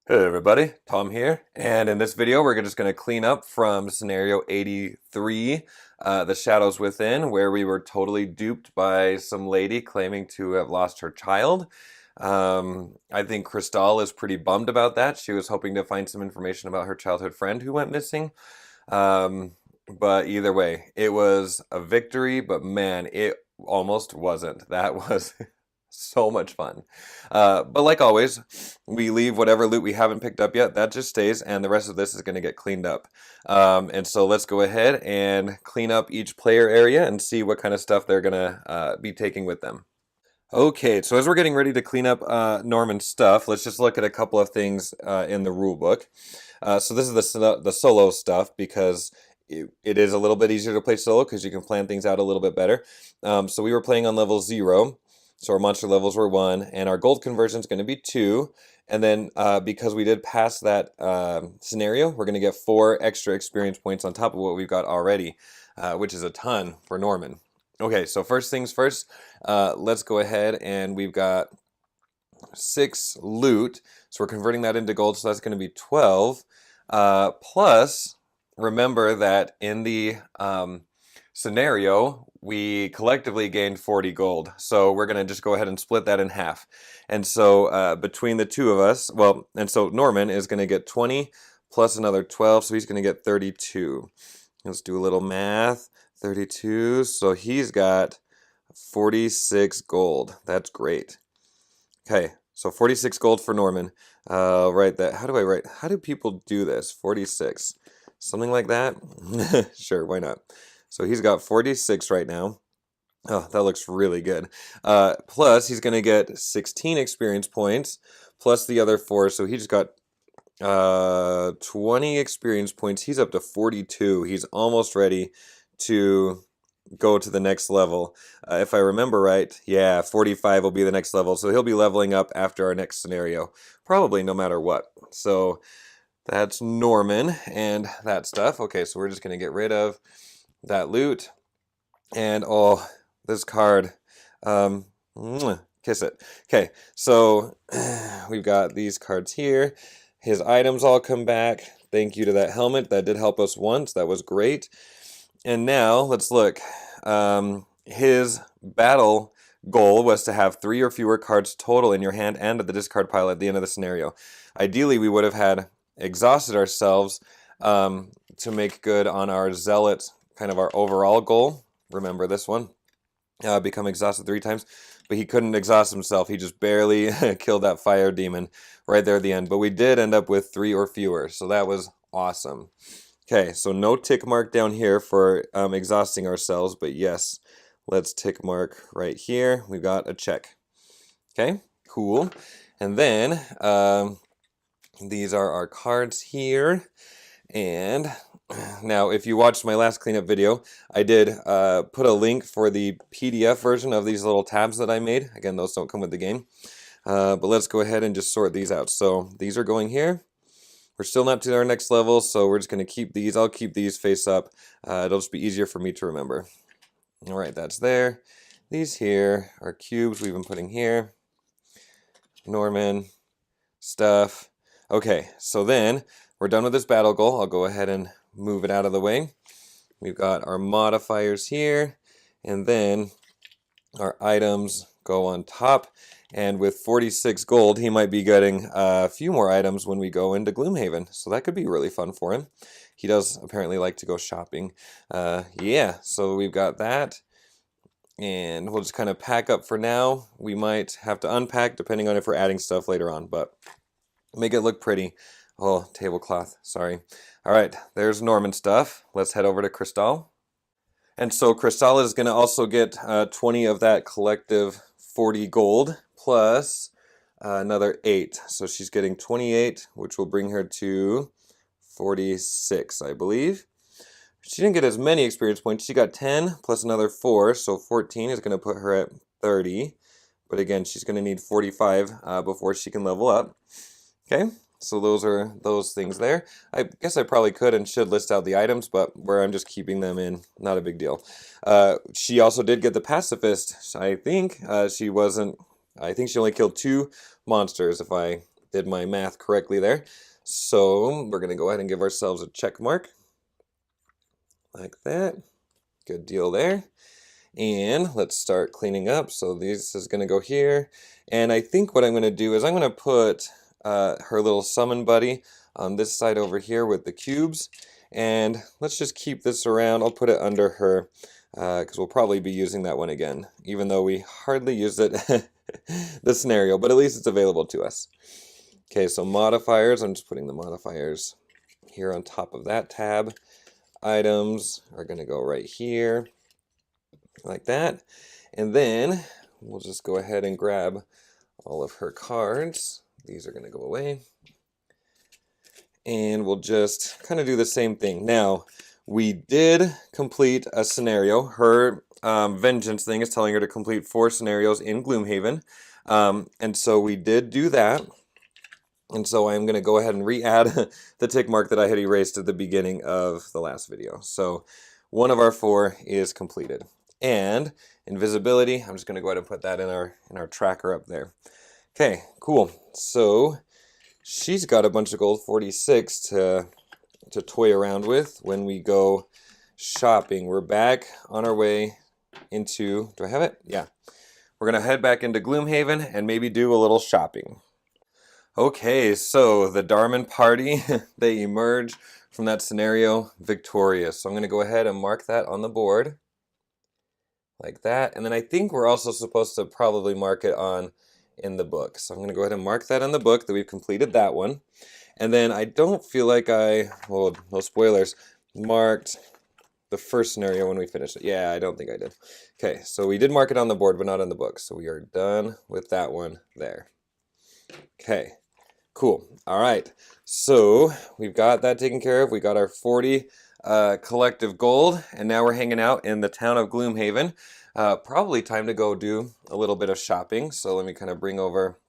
Hey everybody, Tom here, and in this video we're just going to clean up from scenario 83, The Shadows Within, where we were totally duped by some lady claiming to have lost her child. I think Crystale is pretty bummed about that. She was hoping to find some information about her childhood friend who went missing. But either way, it was a victory, but man, it almost wasn't. That was so much fun. But like always, we leave whatever loot we haven't picked up yet, that just stays, and the rest of this is going to get cleaned up. And so let's go ahead and clean up each player area and see what kind of stuff they're going to be taking with them. Okay, so as we're getting ready to clean up Norman's stuff, let's just look at a couple of things in the rule book. So this is the solo stuff because it is a little bit easier to play solo because you can plan things out a little bit better. So we were playing on level 0. So our monster levels were 1, and our gold conversion is going to be 2. And then because we did pass that scenario, we're going to get 4 extra experience points on top of what we've got already, which is a ton for Norman. Okay, so first things first, let's go ahead and we've got 6 loot. So we're converting that into gold, so that's going to be 12. Plus, remember that in the scenario, we collectively gained 40 gold. So we're going to just go ahead and split that in half. And so between the two of us, well, and so Norman is going to get 20 plus another 12, so he's going to get 32. Let's do a little math. 32, so he's got 46 gold. That's great. Okay, so 46 gold for Norman. Write that. How do I write? How do people do this? 46. Something like that? Sure, why not? So he's got 46 right now. Oh, that looks really good. Plus, he's going to get 16 experience points, plus the other 4. So he just got 20 experience points. He's up to 42. He's almost ready to go to the next level. If I remember right, yeah, 45 will be the next level. So he'll be leveling up after our next scenario, probably no matter what. So that's Norman and that stuff. Okay, so we're just going to get rid of that loot. And oh, this card. Kiss it. Okay, so we've got these cards here. His items all come back. Thank you to that helmet. That did help us once. That was great. And now, let's look. His battle goal was to have 3 or fewer cards total in your hand and at the discard pile at the end of the scenario. Ideally, we would have had exhausted ourselves to make good on our zealot, kind of our overall goal. Remember this one. Become exhausted 3 times. But he couldn't exhaust himself. He just barely killed that fire demon right there at the end. But we did end up with 3 or fewer. So that was awesome. Okay, so no tick mark down here for exhausting ourselves, but yes, let's tick mark right here. We've got a check. Okay, cool. And then these are our cards here. And now, if you watched my last cleanup video, I did put a link for the PDF version of these little tabs that I made. Again, those don't come with the game. But let's go ahead and just sort these out. So these are going here. We're still not to our next level, so we're just going to keep these. I'll keep these face up. It'll just be easier for me to remember. All right, that's there. These here are cubes we've been putting here. Norman, stuff. Okay, so then we're done with this battle goal. I'll go ahead and move it out of the way. We've got our modifiers here, and then our items go on top. And with 46 gold, he might be getting a few more items when we go into Gloomhaven. So that could be really fun for him. He does apparently like to go shopping. Yeah, so we've got that. And we'll just kind of pack up for now. We might have to unpack depending on if we're adding stuff later on. But make it look pretty. Oh, tablecloth, sorry. All right, there's Norman stuff. Let's head over to Crystale. And so Crystale is going to also get 20 of that collective 40 gold plus another 8. So she's getting 28, which will bring her to 46, I believe. She didn't get as many experience points. She got 10 plus another 4, so 14 is going to put her at 30. But again, she's going to need 45 before she can level up. Okay, so those are those things there. I guess I probably could and should list out the items, but where I'm just keeping them in, not a big deal. She also did get the pacifist. I think she wasn't. I think she only killed 2 monsters, if I did my math correctly there. So we're going to go ahead and give ourselves a check mark. Like that. Good deal there. And let's start cleaning up. So this is going to go here. And I think what I'm going to do is I'm going to put her little summon buddy on this side over here with the cubes. And let's just keep this around. I'll put it under her because we'll probably be using that one again, even though we hardly used it the scenario, but at least it's available to us. Okay, so modifiers. I'm just putting the modifiers here on top of that tab. Items are going to go right here, like that. And then we'll just go ahead and grab all of her cards. These are going to go away. And we'll just kind of do the same thing. Now, we did complete a scenario. Her vengeance thing is telling her to complete 4 scenarios in Gloomhaven. And so we did do that. And so I'm going to go ahead and re-add the tick mark that I had erased at the beginning of the last video. So one of our 4 is completed. And invisibility, I'm just going to go ahead and put that in our tracker up there. Okay, cool. So she's got a bunch of gold 46 to toy around with when we go shopping. We're back on our way into, do I have it? Yeah. We're going to head back into Gloomhaven and maybe do a little shopping. Okay, so the Darman party, they emerge from that scenario victorious. So I'm going to go ahead and mark that on the board. Like that. And then I think we're also supposed to probably mark it on in the book. So I'm going to go ahead and mark that on the book that we've completed that one. And then I don't feel like well, no spoilers, marked the first scenario when we finished it. Yeah, I don't think I did. Okay, so we did mark it on the board, but not in the book. So we are done with that one there. Okay. Cool. All right. So we've got that taken care of. We got our 40 collective gold, and now we're hanging out in the town of Gloomhaven. Probably time to go do a little bit of shopping. So let me kind of bring over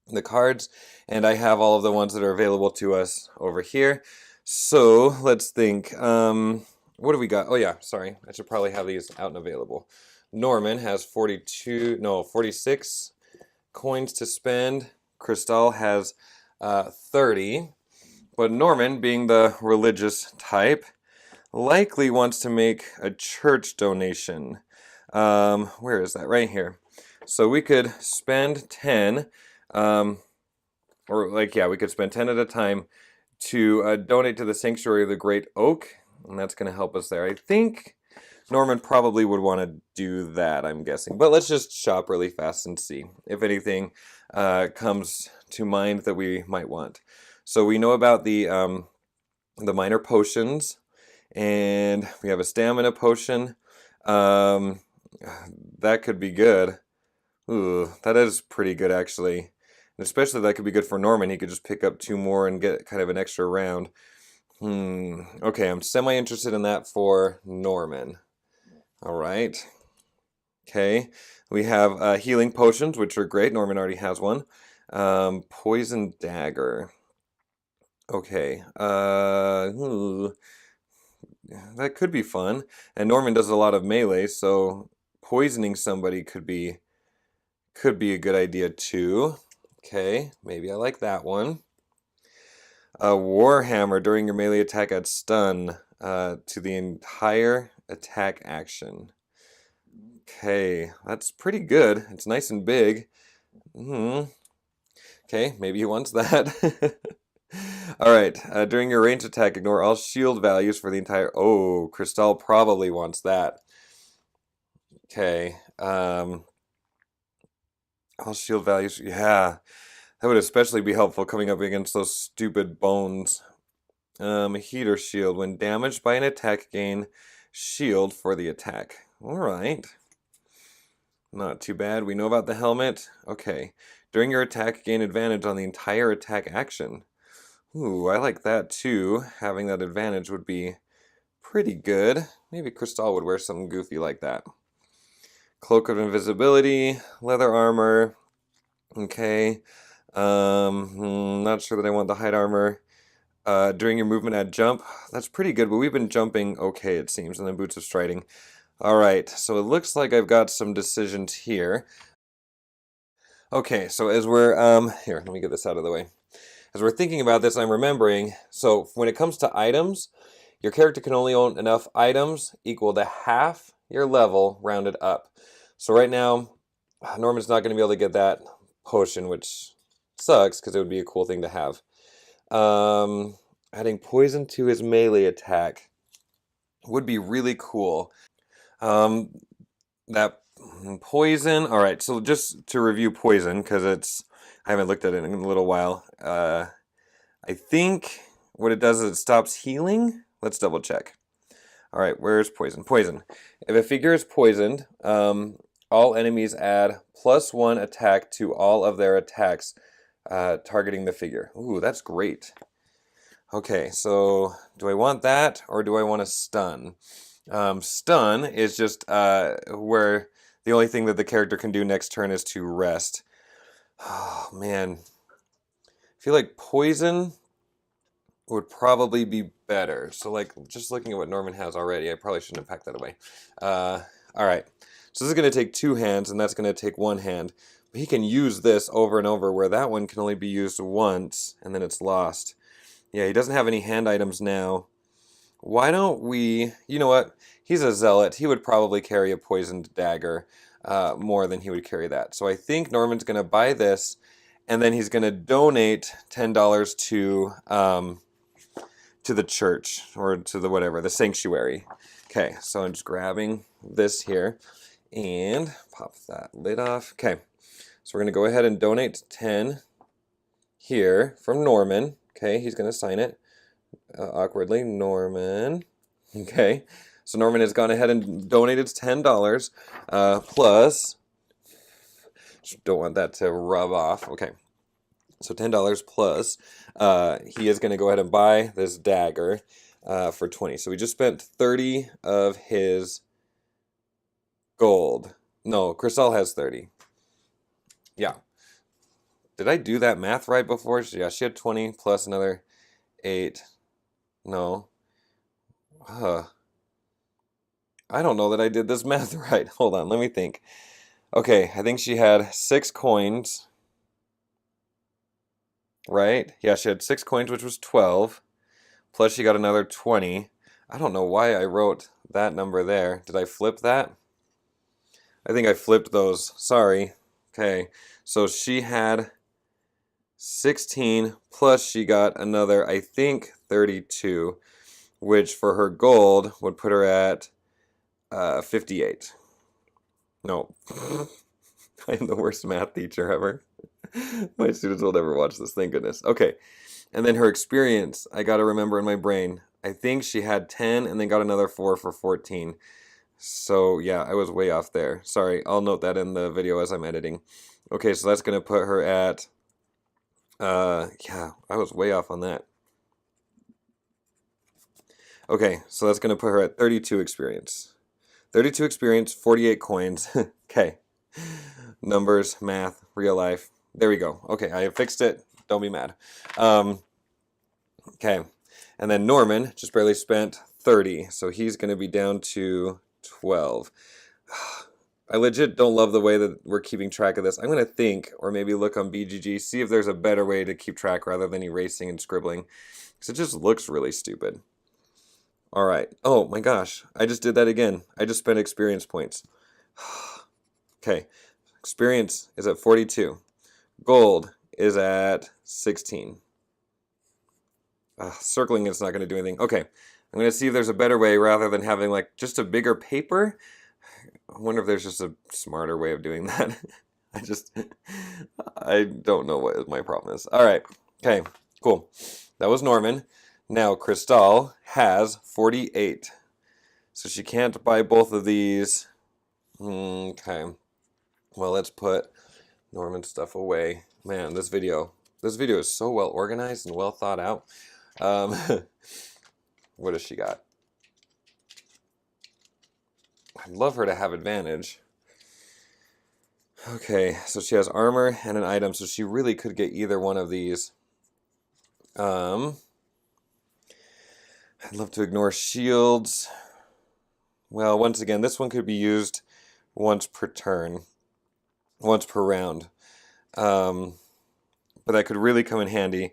the cards, and I have all of the ones that are available to us over here. So let's think. What do we got? Oh yeah, sorry. I should probably have these out and available. Norman has 46 coins to spend. Crystale has 30, but Norman, being the religious type, likely wants to make a church donation. Where is that? Right here. So we could spend 10, we could spend 10 at a time to donate to the Sanctuary of the Great Oak, and that's going to help us there. I think Norman probably would want to do that, I'm guessing. But let's just shop really fast and see if anything comes to mind that we might want. So we know about the minor potions, and we have a stamina potion. That could be good. Ooh, that is pretty good actually. And especially that could be good for Norman. He could just pick up 2 more and get kind of an extra round. Okay, I'm semi-interested in that for Norman. All right. Okay, we have healing potions, which are great. Norman already has one. Poison dagger. Okay. That could be fun. And Norman does a lot of melee, so poisoning somebody could be a good idea too. Okay, maybe I like that one. Warhammer. During your melee attack, add stun to the entire attack action. Okay, that's pretty good. It's nice and big. Okay, maybe he wants that. Alright, during your range attack, ignore all shield values for the entire... Oh, Crystale probably wants that. Okay, all shield values, yeah. That would especially be helpful coming up against those stupid bones. Heater shield. When damaged by an attack, gain shield for the attack. Alright. Not too bad. We know about the helmet. Okay. During your attack, gain advantage on the entire attack action. Ooh, I like that too. Having that advantage would be pretty good. Maybe Crystale would wear something goofy like that. Cloak of invisibility, leather armor. Okay. Not sure that I want the hide armor. During your movement, add jump. That's pretty good, but we've been jumping okay, it seems, and then boots of striding. Alright, so it looks like I've got some decisions here. Okay, so as we're, here, let me get this out of the way. as we're thinking about this, I'm remembering, so when it comes to items, your character can only own enough items equal to half your level rounded up. So right now, Norman's not going to be able to get that potion, which sucks because it would be a cool thing to have. Adding poison to his melee attack would be really cool. That poison, all right, so just to review poison, because I haven't looked at it in a little while. I think what it does is it stops healing. Let's double check. All right, where's poison? Poison. If a figure is poisoned, all enemies add +1 attack to all of their attacks targeting the figure. Ooh, that's great. Okay, so do I want that or do I want to stun? Stun is just where the only thing that the character can do next turn is to rest. Oh, man. I feel like poison would probably be better. So, like, just looking at what Norman has already, I probably shouldn't have packed that away. Alright, so this is going to take 2 hands, and that's going to take 1 hand. But he can use this over and over, where that one can only be used once, and then it's lost. Yeah, he doesn't have any hand items now. Why don't we... You know what? He's a zealot. He would probably carry a poisoned dagger more than he would carry that. So I think Norman's going to buy this, and then he's going to donate $10 to the church, or to the whatever, the sanctuary. Okay, so I'm just grabbing this here, and pop that lid off. Okay, so we're going to go ahead and donate 10 here from Norman. Okay, he's going to sign it. Awkwardly, Norman. Okay, so Norman has gone ahead and donated $10, plus, don't want that to rub off. Okay, so $10 plus, he is going to go ahead and buy this dagger for 20. So we just spent 30 of his gold. No, Crystale has 30. Yeah. Did I do that math right before? Yeah, she had 20 plus another 8. No. I don't know that I did this math right. Hold on, let me think. Okay, I think she had 6 coins. Right? Yeah, she had 6 coins, which was 12. Plus she got another 20. I don't know why I wrote that number there. Did I flip that? I think I flipped those. Sorry. Okay, so she had 16, plus she got another, I think, 32, which for her gold would put her at 58. No. I am the worst math teacher ever. My students will never watch this, thank goodness. Okay, and then her experience, I got to remember in my brain. I think she had 10 and then got another 4 for 14. So, yeah, I was way off there. Sorry, I'll note that in the video as I'm editing. Okay, so that's going to put her at... yeah, I was way off on that. Okay, so that's going to put her at 32 experience. 32 experience, 48 coins. Okay. Numbers, math, real life. There we go. Okay, I have fixed it. Don't be mad. Okay. And then Norman just barely spent 30, so he's going to be down to 12. I legit don't love the way that we're keeping track of this. I'm going to think, or maybe look on BGG, see if there's a better way to keep track rather than erasing and scribbling, because it just looks really stupid. All right. Oh my gosh, I just did that again. I just spent experience points. Okay, experience is at 42. Gold is at 16. Circling is not going to do anything. Okay, I'm going to see if there's a better way rather than having like just a bigger paper. I wonder if there's just a smarter way of doing that. I don't know what my problem is. All right, okay, cool. That was Norman. Now Crystale has 48. So she can't buy both of these. Okay. Well, let's put Norman's stuff away. Man, this video is so well organized and well thought out. What has she got? I'd love her to have advantage. Okay, so she has armor and an item, so she really could get either one of these. I'd love to ignore shields. Well, once again, this one could be used once per turn. Once per round. But that could really come in handy.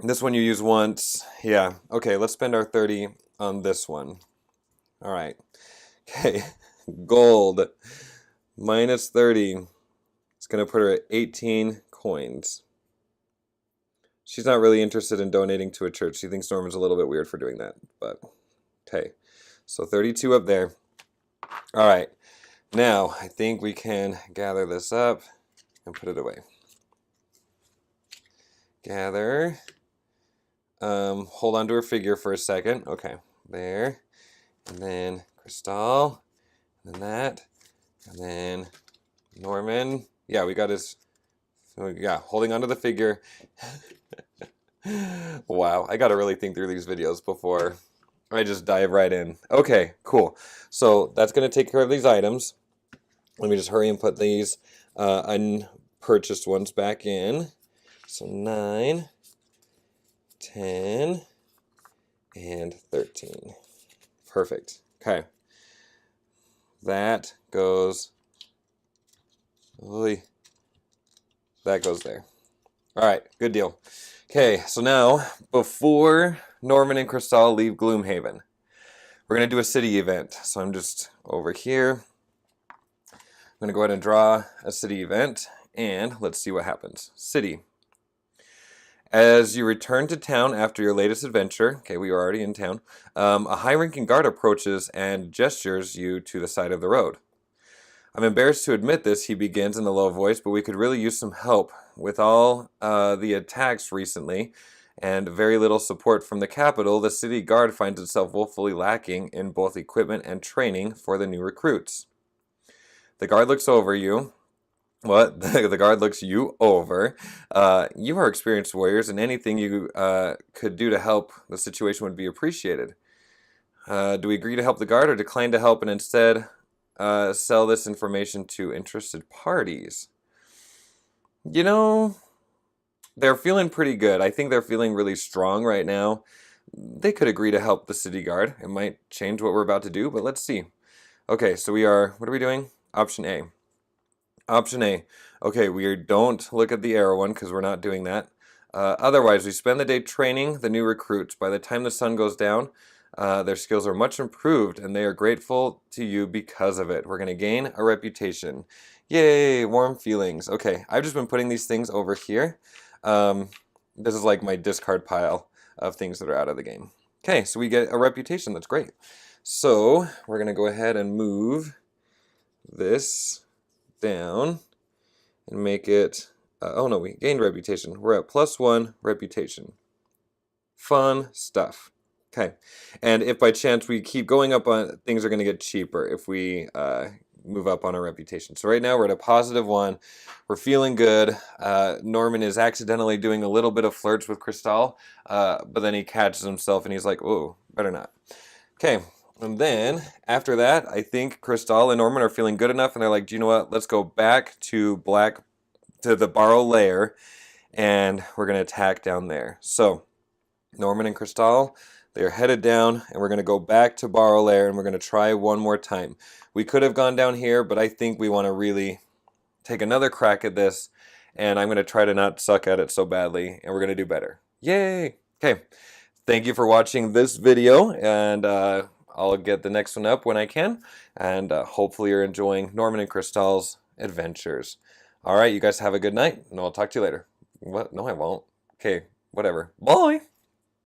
This one you use once. Yeah. Okay, let's spend our 30 on this one. All right. Okay. Gold. Minus 30. It's going to put her at 18 coins. She's not really interested in donating to a church. She thinks Norman's a little bit weird for doing that. But, okay. So 32 up there. All right. Now, I think we can gather this up and put it away. Gather. Hold on to her figure for a second. Okay. There. And then Crystale. And then that. And then Norman. Yeah, we got his... Yeah, holding onto the figure. Wow, I gotta really think through these videos before I just dive right in. Okay, cool. So that's gonna take care of these items. Let me just hurry and put these unpurchased ones back in. So 9, 10, and 13. Perfect. Okay. That goes... Oy. That goes there. All right, good deal. Okay, so now, before Norman and Crystale leave Gloomhaven, we're going to do a city event. So I'm just over here. I'm going to go ahead and draw a city event, and let's see what happens. City. As you return to town after your latest adventure, okay, we are already in town, a high-ranking guard approaches and gestures you to the side of the road. I'm embarrassed to admit this, he begins in a low voice, but we could really use some help. With all the attacks recently and very little support from the capital, the city guard finds itself woefully lacking in both equipment and training for the new recruits. The guard looks over you. What? The guard looks you over. You are experienced warriors, and anything you could do to help the situation would be appreciated. Do we agree to help the guard or decline to help and instead... sell this information to interested parties? You know, they're feeling pretty good. I think they're feeling really strong right now. They could agree to help the city guard. It might change what we're about to do, but let's see. Okay, so we are, what are we doing? Option A. Option A. Okay, we don't look at the arrow one because we're not doing that. Otherwise, we spend the day training the new recruits. By the time the sun goes down, their skills are much improved, and they are grateful to you because of it. We're going to gain a reputation. Yay, warm feelings. Okay, I've just been putting these things over here. This is like my discard pile of things that are out of the game. Okay, so we get a reputation. That's great. So we're going to go ahead and move this down and make it... oh no, we gained reputation. We're at +1 reputation. Fun stuff. Okay, and if by chance we keep going up on, things are going to get cheaper if we move up on our reputation. So right now we're at a +1. We're feeling good. Norman is accidentally doing a little bit of flirts with Crystale, but then he catches himself and he's like, "Oh, better not." Okay, and then after that, I think Crystale and Norman are feeling good enough, and they're like, "Do you know what? Let's go back to the Barrow Lair, and we're going to attack down there." So Norman and Crystale, they are headed down, and we're going to go back to Barrow Lair, and we're going to try one more time. We could have gone down here, but I think we want to really take another crack at this, and I'm going to try to not suck at it so badly, and we're going to do better. Yay! Okay, thank you for watching this video, and I'll get the next one up when I can, and hopefully you're enjoying Norman and Crystale's adventures. All right, you guys have a good night, and I'll talk to you later. What? No, I won't. Okay, whatever. Bye!